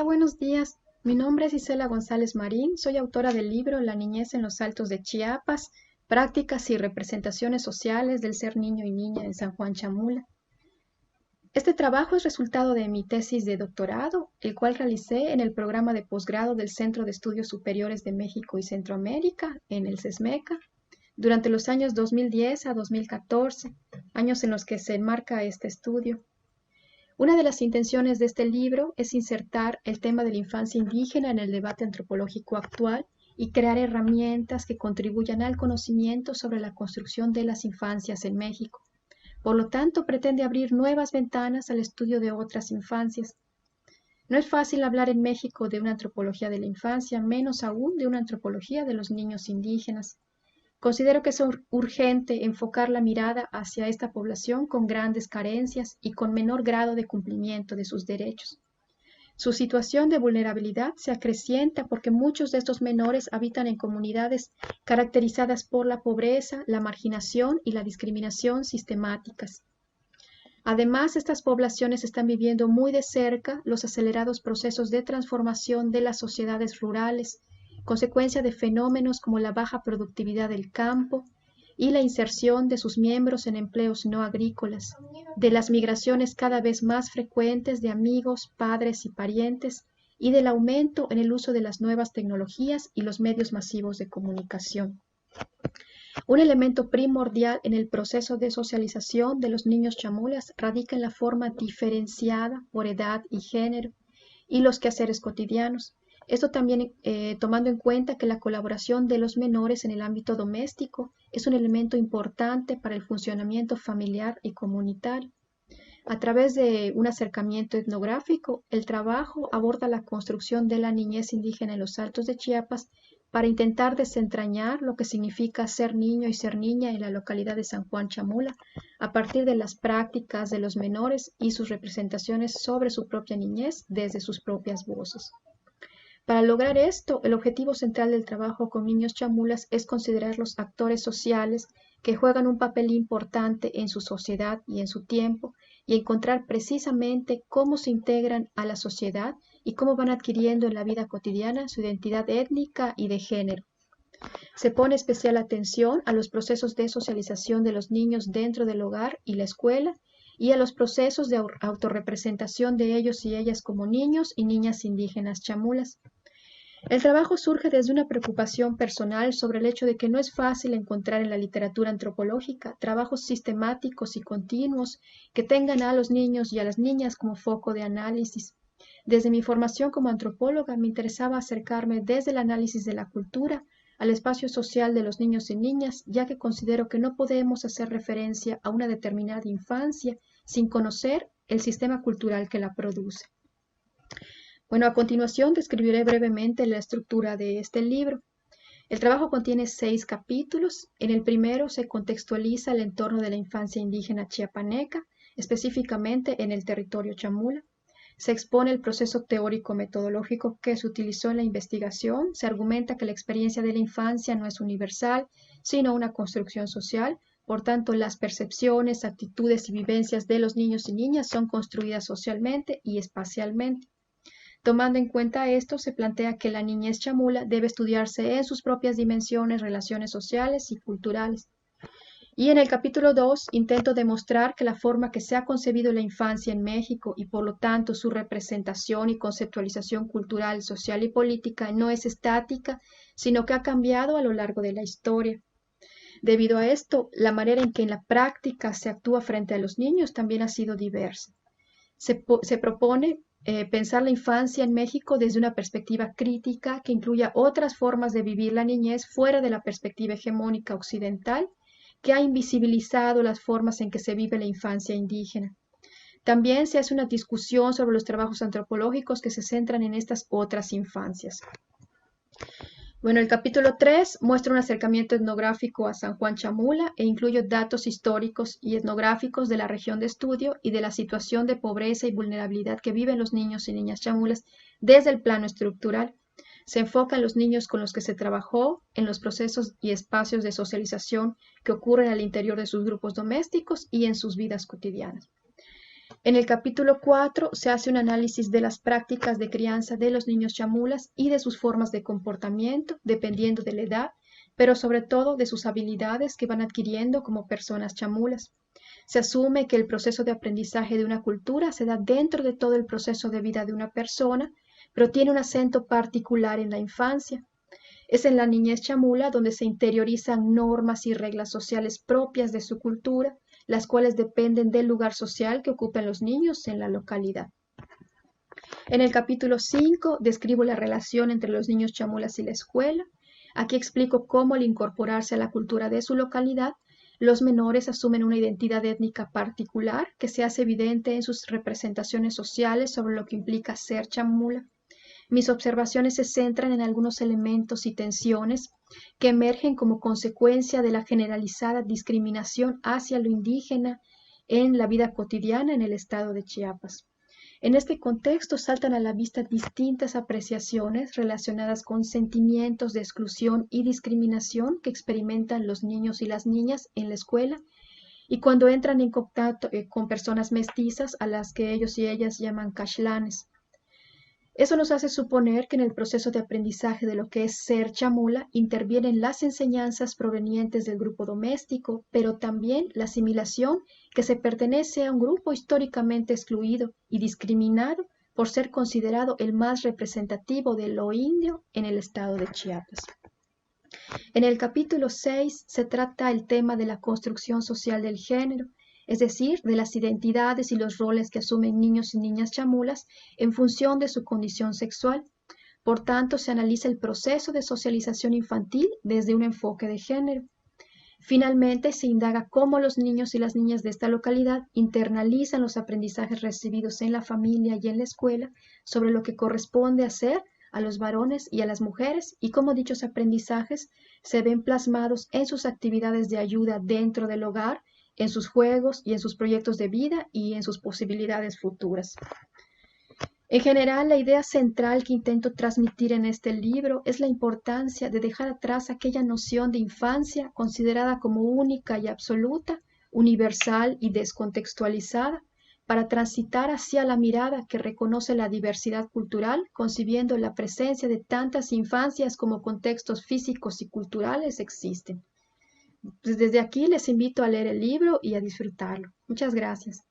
Buenos días. Mi nombre es Isela González Marín. Soy autora del libro La niñez en los Altos de Chiapas, prácticas y representaciones sociales del ser niño y niña en San Juan Chamula. Este trabajo es resultado de mi tesis de doctorado, el cual realicé en el programa de posgrado del Centro de Estudios Superiores de México y Centroamérica, en el CESMECA, durante los años 2010 a 2014, años en los que se enmarca este estudio. Una de las intenciones de este libro es insertar el tema de la infancia indígena en el debate antropológico actual y crear herramientas que contribuyan al conocimiento sobre la construcción de las infancias en México. Por lo tanto, pretende abrir nuevas ventanas al estudio de otras infancias. No es fácil hablar en México de una antropología de la infancia, menos aún de una antropología de los niños indígenas. Considero que es urgente enfocar la mirada hacia esta población con grandes carencias y con menor grado de cumplimiento de sus derechos. Su situación de vulnerabilidad se acrecienta porque muchos de estos menores habitan en comunidades caracterizadas por la pobreza, la marginación y la discriminación sistemáticas. Además, estas poblaciones están viviendo muy de cerca los acelerados procesos de transformación de las sociedades rurales, consecuencia de fenómenos como la baja productividad del campo y la inserción de sus miembros en empleos no agrícolas, de las migraciones cada vez más frecuentes de amigos, padres y parientes, y del aumento en el uso de las nuevas tecnologías y los medios masivos de comunicación. Un elemento primordial en el proceso de socialización de los niños chamulas radica en la forma diferenciada por edad y género y los quehaceres cotidianos. Esto también tomando en cuenta que la colaboración de los menores en el ámbito doméstico es un elemento importante para el funcionamiento familiar y comunitario. A través de un acercamiento etnográfico, el trabajo aborda la construcción de la niñez indígena en los Altos de Chiapas para intentar desentrañar lo que significa ser niño y ser niña en la localidad de San Juan Chamula, a partir de las prácticas de los menores y sus representaciones sobre su propia niñez desde sus propias voces. Para lograr esto, el objetivo central del trabajo con niños chamulas es considerar los actores sociales que juegan un papel importante en su sociedad y en su tiempo, y encontrar precisamente cómo se integran a la sociedad y cómo van adquiriendo en la vida cotidiana su identidad étnica y de género. Se pone especial atención a los procesos de socialización de los niños dentro del hogar y la escuela, y a los procesos de autorrepresentación de ellos y ellas como niños y niñas indígenas chamulas. El trabajo surge desde una preocupación personal sobre el hecho de que no es fácil encontrar en la literatura antropológica trabajos sistemáticos y continuos que tengan a los niños y a las niñas como foco de análisis. Desde mi formación como antropóloga me interesaba acercarme desde el análisis de la cultura al espacio social de los niños y niñas, ya que considero que no podemos hacer referencia a una determinada infancia sin conocer el sistema cultural que la produce. Bueno, a continuación describiré brevemente la estructura de este libro. El trabajo contiene 6 capítulos. En el primero se contextualiza el entorno de la infancia indígena chiapaneca, específicamente en el territorio chamula. Se expone el proceso teórico-metodológico que se utilizó en la investigación. Se argumenta que la experiencia de la infancia no es universal, sino una construcción social. Por tanto, las percepciones, actitudes y vivencias de los niños y niñas son construidas socialmente y espacialmente. Tomando en cuenta esto, se plantea que la niñez chamula debe estudiarse en sus propias dimensiones, relaciones sociales y culturales. Y en el capítulo 2 intento demostrar que la forma que se ha concebido la infancia en México y por lo tanto su representación y conceptualización cultural, social y política no es estática, sino que ha cambiado a lo largo de la historia. Debido a esto, la manera en que en la práctica se actúa frente a los niños también ha sido diversa. Se propone pensar la infancia en México desde una perspectiva crítica que incluya otras formas de vivir la niñez fuera de la perspectiva hegemónica occidental que ha invisibilizado las formas en que se vive la infancia indígena. También se hace una discusión sobre los trabajos antropológicos que se centran en estas otras infancias. Bueno, el capítulo 3 muestra un acercamiento etnográfico a San Juan Chamula e incluye datos históricos y etnográficos de la región de estudio y de la situación de pobreza y vulnerabilidad que viven los niños y niñas chamulas desde el plano estructural. Se enfoca en los niños con los que se trabajó, en los procesos y espacios de socialización que ocurren al interior de sus grupos domésticos y en sus vidas cotidianas. En el capítulo 4 se hace un análisis de las prácticas de crianza de los niños chamulas y de sus formas de comportamiento, dependiendo de la edad, pero sobre todo de sus habilidades que van adquiriendo como personas chamulas. Se asume que el proceso de aprendizaje de una cultura se da dentro de todo el proceso de vida de una persona, pero tiene un acento particular en la infancia. Es en la niñez chamula donde se interiorizan normas y reglas sociales propias de su cultura, las cuales dependen del lugar social que ocupan los niños en la localidad. En el capítulo 5 describo la relación entre los niños chamulas y la escuela. Aquí explico cómo al incorporarse a la cultura de su localidad, los menores asumen una identidad étnica particular que se hace evidente en sus representaciones sociales sobre lo que implica ser chamula. Mis observaciones se centran en algunos elementos y tensiones que emergen como consecuencia de la generalizada discriminación hacia lo indígena en la vida cotidiana en el estado de Chiapas. En este contexto saltan a la vista distintas apreciaciones relacionadas con sentimientos de exclusión y discriminación que experimentan los niños y las niñas en la escuela y cuando entran en contacto con personas mestizas a las que ellos y ellas llaman cashlanes. Eso nos hace suponer que en el proceso de aprendizaje de lo que es ser chamula intervienen las enseñanzas provenientes del grupo doméstico, pero también la asimilación que se pertenece a un grupo históricamente excluido y discriminado por ser considerado el más representativo de lo indio en el estado de Chiapas. En el capítulo 6 se trata el tema de la construcción social del género, es decir, de las identidades y los roles que asumen niños y niñas chamulas en función de su condición sexual. Por tanto, se analiza el proceso de socialización infantil desde un enfoque de género. Finalmente, se indaga cómo los niños y las niñas de esta localidad internalizan los aprendizajes recibidos en la familia y en la escuela sobre lo que corresponde hacer a los varones y a las mujeres y cómo dichos aprendizajes se ven plasmados en sus actividades de ayuda dentro del hogar, en sus juegos y en sus proyectos de vida y en sus posibilidades futuras. En general, la idea central que intento transmitir en este libro es la importancia de dejar atrás aquella noción de infancia considerada como única y absoluta, universal y descontextualizada, para transitar hacia la mirada que reconoce la diversidad cultural, concibiendo la presencia de tantas infancias como contextos físicos y culturales existen. Desde aquí les invito a leer el libro y a disfrutarlo. Muchas gracias.